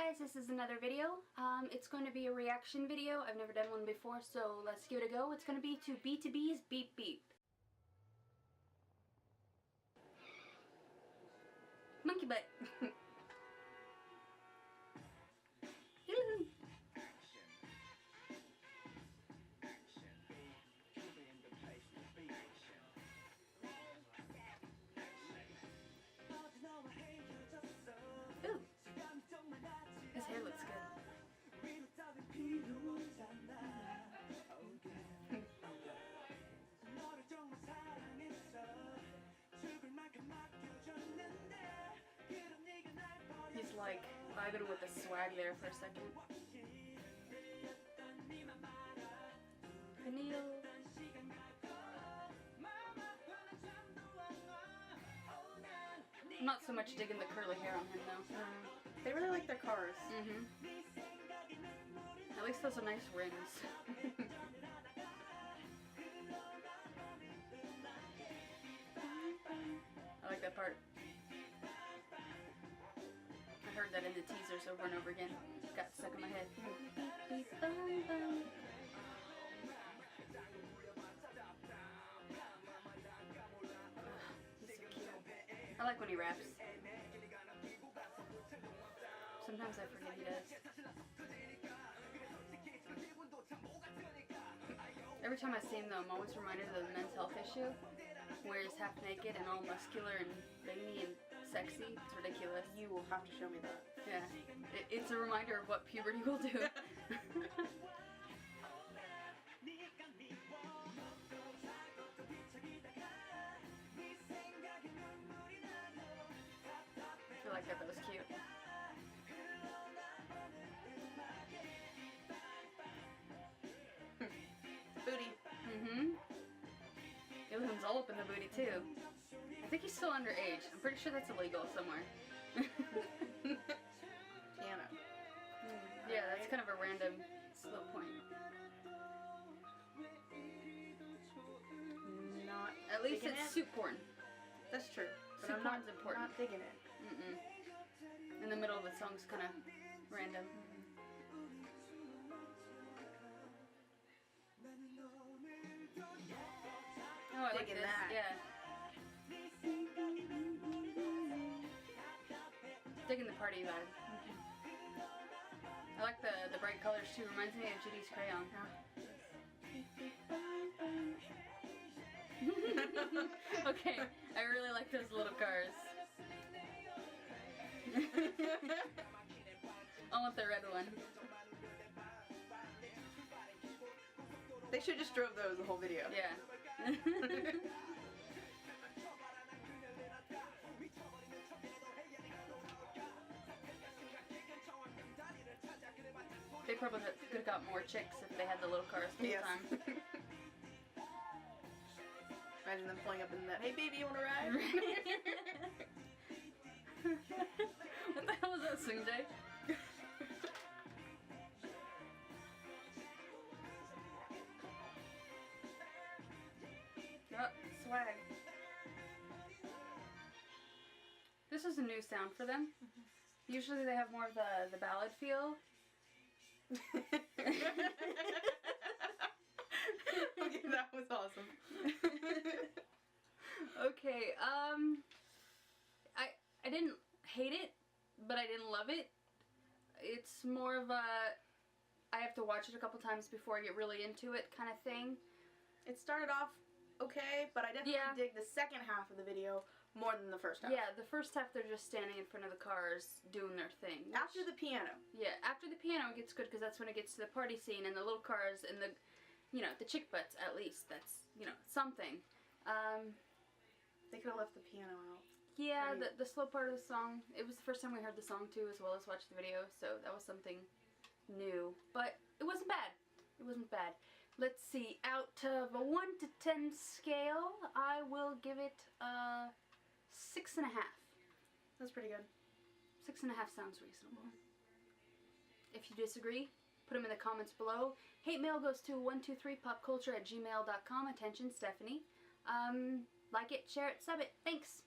guys, this is another video. It's going to be a reaction video. I've never done one before, so let's give it a go. It's going to be to BTOB's Beep Beep. Monkey butt. Ooh. His hair looks good. He's like vibing with the swag there for a second. Vanille. I'm not so much digging the curly hair on him though. They really like their cars. At least those are nice rims. I like that part. I heard that in the teasers over and over again. Got stuck in my head. He's so cute. I like when he raps. Sometimes I forget he does. Every time I see him though, I'm always reminded of the men's health issue, where he's half naked and all muscular and veiny and sexy. It's ridiculous. You will have to show me that. Yeah. It's a reminder of what puberty will do. I like that was cute. Booty. Ilham's all up in the booty too. I think he's still underage. I'm pretty sure that's illegal somewhere. Piano. Yeah, that's kind of a random slow point. Not. At least it's soup porn. That's true. But Soup I'm porn's important. not digging it. In the middle of the song's kind of random. Oh, I like this. that. Yeah. Digging the party vibe. I like the bright colors too. Reminds me of Judy's crayon. Okay, I really like those little cars. I want the red one. They should just drove those the whole video. Yeah. They probably could have got more chicks if they had the little cars the whole time. Imagine them pulling up in that, hey baby, you wanna ride? What the hell was that, Sing Jay? Oh, swag. This is a new sound for them. Usually they have more of the ballad feel. Okay, that was awesome. Okay, I didn't hate it, but I didn't love it. It's more of a I have to watch it a couple times before I get really into it kind of thing. It started off okay, but I definitely dig the second half of the video more than the first half. Yeah, the first half they're just standing in front of the cars doing their thing. After the piano. Yeah, after the piano it gets good because that's when it gets to the party scene and the little cars and the, you know, the chick butts at least. That's, you know, something. They could have left the piano out. Yeah, the slow part of the song, it was the first time we heard the song too as well as watched the video, so that was something new. But it wasn't bad. It wasn't bad. Let's see, out of a 1 to 10 scale, I will give it a 6.5. That's pretty good. 6.5 sounds reasonable. If you disagree, put them in the comments below. Hate mail goes to 123popculture@gmail.com. Attention, Stephanie. Like it, share it, sub it. Thanks!